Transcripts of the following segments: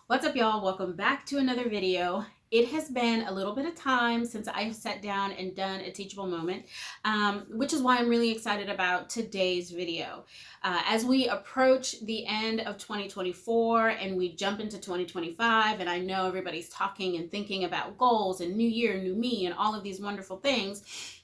What's up, y'all? Welcome back to another video. It has been a little bit of time since I've sat down and done a teachable moment, which is why I'm really excited about today's video. As we approach the end of 2024 and we jump into 2025, and I know everybody's talking and thinking about goals and new year, new me, and all of these wonderful things,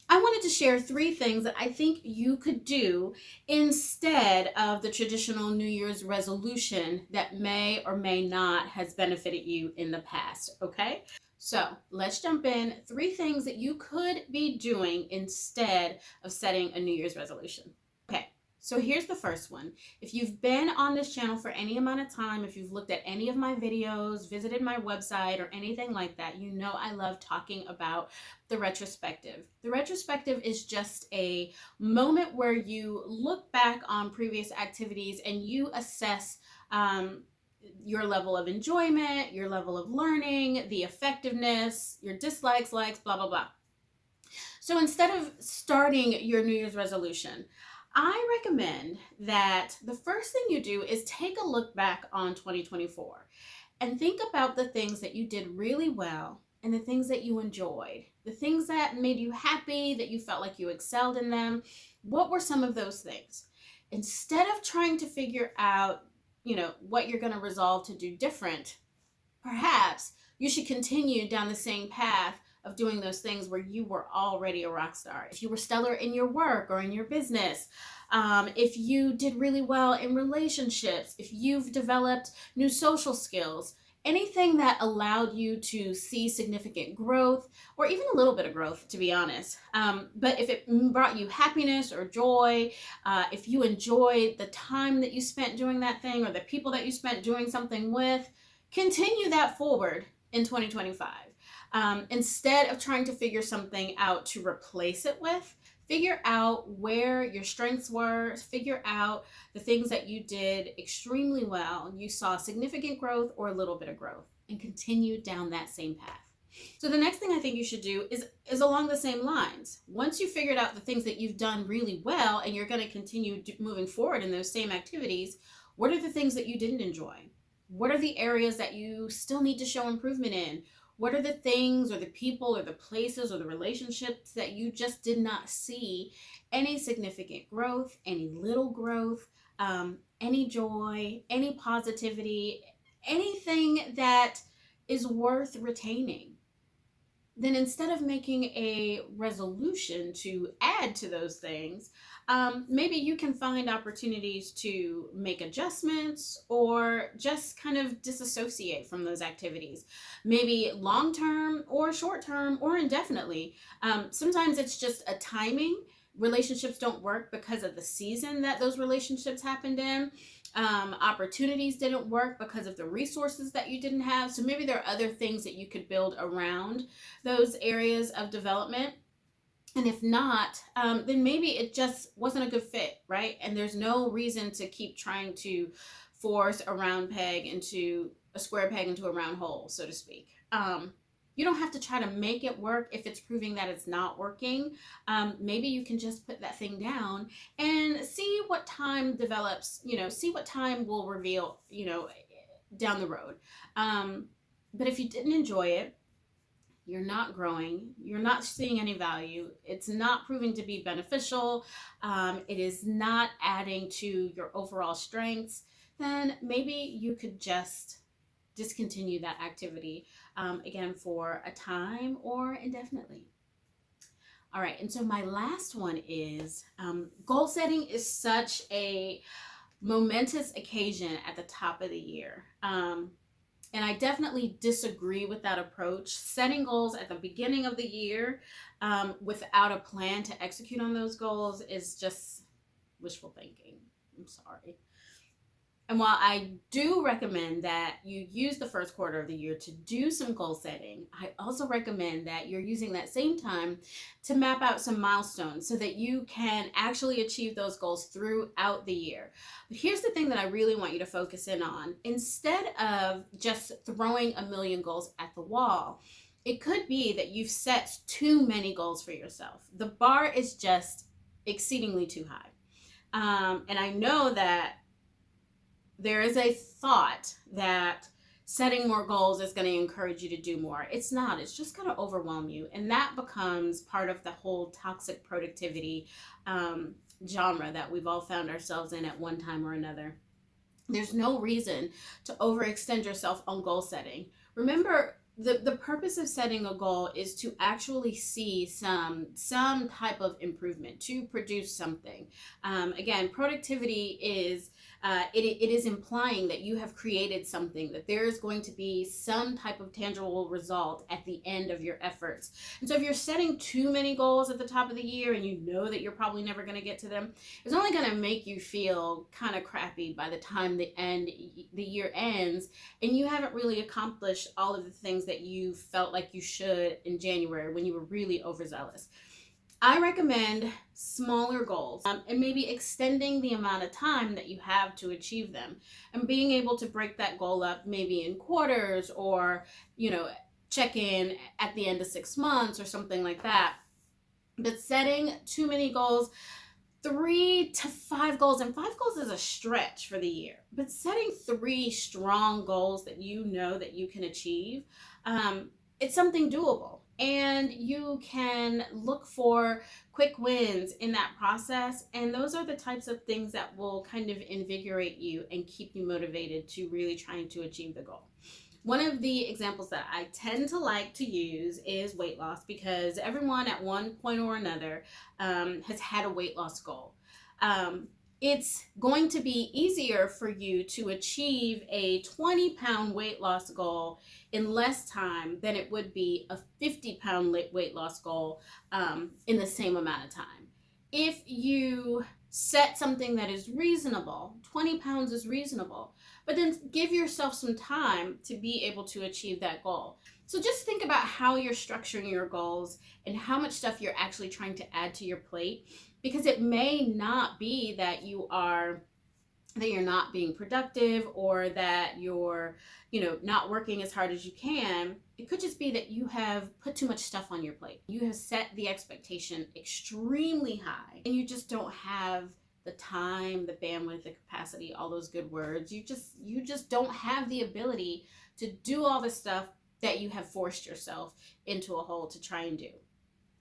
I wanted to share 3 things that I think you could do instead of the traditional New Year's resolution that may or may not has benefited you in the past, okay? So let's jump in. 3 things that you could be doing instead of setting a New Year's resolution. Okay, so here's the first one. If you've been on this channel for any amount of time, if you've looked at any of my videos, visited my website, or anything like that, you know I love talking about the retrospective. The retrospective is just a moment where you look back on previous activities and you assess your level of enjoyment, your level of learning, the effectiveness, your dislikes, likes, blah, blah, blah. So instead of starting your New Year's resolution, I recommend that the first thing you do is take a look back on 2024 and think about the things that you did really well and the things that you enjoyed, the things that made you happy, that you felt like you excelled in them. What were some of those things? Instead of trying to figure out, what you're going to resolve to do different, perhaps you should continue down the same path of doing those things where you were already a rock star. If you were stellar in your work or in your business, if you did really well in relationships, if you've developed new social skills, anything that allowed you to see significant growth or even a little bit of growth, to be honest. But if it brought you happiness or joy, if you enjoyed the time that you spent doing that thing or the people that you spent doing something with, continue that forward in 2025. Instead of trying to figure something out to replace it with, figure out where your strengths were, figure out the things that you did extremely well, you saw significant growth or a little bit of growth, and continue down that same path. So the next thing I think you should do is along the same lines. Once you figured out the things that you've done really well and you're going to continue moving forward in those same activities, what are the things that you didn't enjoy? What are the areas that you still need to show improvement in? What are the things or the people or the places or the relationships that you just did not see any significant growth, any little growth, any joy, any positivity, anything that is worth retaining? Then instead of making a resolution to add to those things, maybe you can find opportunities to make adjustments or just kind of disassociate from those activities, maybe long term or short term or indefinitely. Sometimes it's just a timing. Relationships don't work because of the season that those relationships happened in. Opportunities didn't work because of the resources that you didn't have. So maybe there are other things that you could build around those areas of development. And if not, then maybe it just wasn't a good fit, right? And there's no reason to keep trying to force a round peg into a square peg into a round hole, so to speak. You don't have to try to make it work if it's proving that it's not working. Maybe you can just put that thing down and see what time develops, see what time will reveal, down the road. But if you didn't enjoy it, you're not growing, you're not seeing any value, it's not proving to be beneficial, it is not adding to your overall strengths, then maybe you could just discontinue that activity, again, for a time or indefinitely. All right, and so my last one is goal setting is such a momentous occasion at the top of the year. And I definitely disagree with that approach. Setting goals at the beginning of the year without a plan to execute on those goals is just wishful thinking. I'm sorry. And while I do recommend that you use the first quarter of the year to do some goal setting, I also recommend that you're using that same time to map out some milestones so that you can actually achieve those goals throughout the year. But here's the thing that I really want you to focus in on. Instead of just throwing a million goals at the wall, it could be that you've set too many goals for yourself. The bar is just exceedingly too high. And I know that there is a thought that setting more goals is going to encourage you to do more. It's not. It's just going to overwhelm you. And that becomes part of the whole toxic productivity genre that we've all found ourselves in at one time or another. There's no reason to overextend yourself on goal setting. Remember, the purpose of setting a goal is to actually see some type of improvement, to produce something. Again, productivity is it is implying that you have created something, that there is going to be some type of tangible result at the end of your efforts. And so if you're setting too many goals at the top of the year and you know that you're probably never going to get to them, it's only going to make you feel kind of crappy by the time the year ends, and you haven't really accomplished all of the things that you felt like you should in January when you were really overzealous. I recommend smaller goals and maybe extending the amount of time that you have to achieve them, and being able to break that goal up maybe in quarters, or, check in at the end of 6 months or something like that. But setting too many goals, 3 to 5 goals, and 5 goals is a stretch for the year, but setting 3 strong goals that you know that you can achieve, it's something doable. And you can look for quick wins in that process. And those are the types of things that will kind of invigorate you and keep you motivated to really trying to achieve the goal. One of the examples that I tend to like to use is weight loss, because everyone at one point or another has had a weight loss goal. It's going to be easier for you to achieve a 20-pound weight loss goal in less time than it would be a 50-pound weight loss goal in the same amount of time. If you set something that is reasonable, 20 pounds is reasonable, but then give yourself some time to be able to achieve that goal. So just think about how you're structuring your goals and how much stuff you're actually trying to add to your plate, because it may not be that you're not being productive, or that you're, not working as hard as you can. It could just be that you have put too much stuff on your plate. You have set the expectation extremely high, and you just don't have the time, the bandwidth, the capacity, all those good words. You just don't have the ability to do all the stuff that you have forced yourself into a hole to try and do.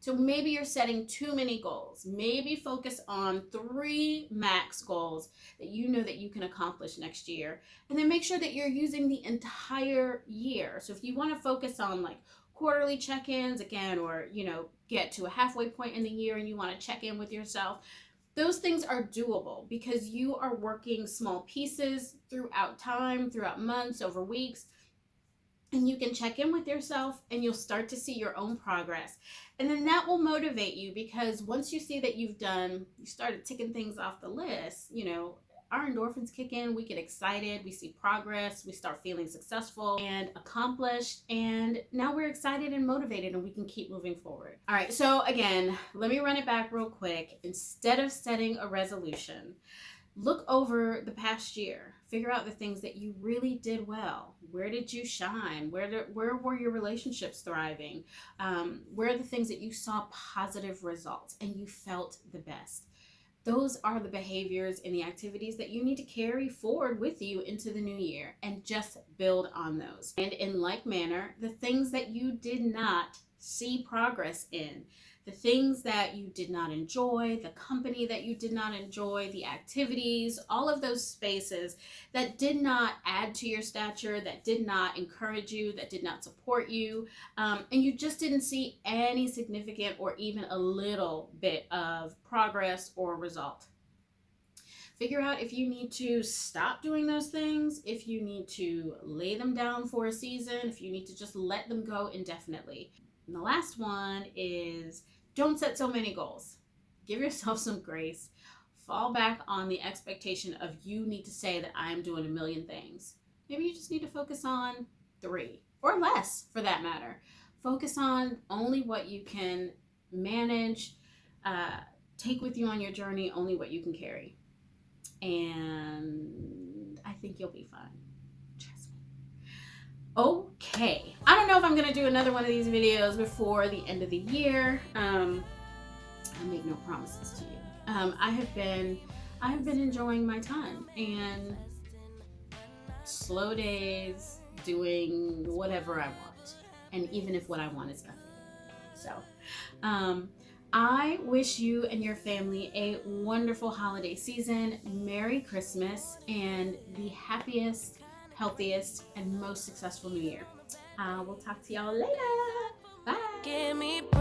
So maybe you're setting too many goals. Maybe focus on 3 max goals that you know that you can accomplish next year. And then make sure that you're using the entire year. So if you want to focus on like quarterly check-ins again, or, get to a halfway point in the year and you want to check in with yourself, those things are doable because you are working small pieces throughout time, throughout months, over weeks. And you can check in with yourself and you'll start to see your own progress. And then that will motivate you, because once you see that you started ticking things off the list, our endorphins kick in, we get excited, we see progress, we start feeling successful and accomplished, and now we're excited and motivated and we can keep moving forward. All right, so again, let me run it back real quick. Instead of setting a resolution, look over the past year. Figure out the things that you really did well. Where did you shine? Where were your relationships thriving? Where are the things that you saw positive results and you felt the best? Those are the behaviors and the activities that you need to carry forward with you into the new year, and just build on those. And in like manner, the things that you did not see progress in, the things that you did not enjoy, the company that you did not enjoy, the activities, all of those spaces that did not add to your stature, that did not encourage you, that did not support you, and you just didn't see any significant or even a little bit of progress or result. Figure out if you need to stop doing those things, if you need to lay them down for a season, if you need to just let them go indefinitely. And the last one is, don't set so many goals. Give yourself some grace. Fall back on the expectation of you need to say that I'm doing a million things. Maybe you just need to focus on 3 or less for that matter. Focus on only what you can manage, take with you on your journey, only what you can carry. And I think you'll be fine. Okay, I don't know if I'm gonna do another one of these videos before the end of the year. I make no promises to you. I have been enjoying my time, and slow days, doing whatever I want, and even if what I want is nothing. So, I wish you and your family a wonderful holiday season, Merry Christmas, and the happiest, healthiest, and most successful New Year. We'll talk to y'all later. Bye.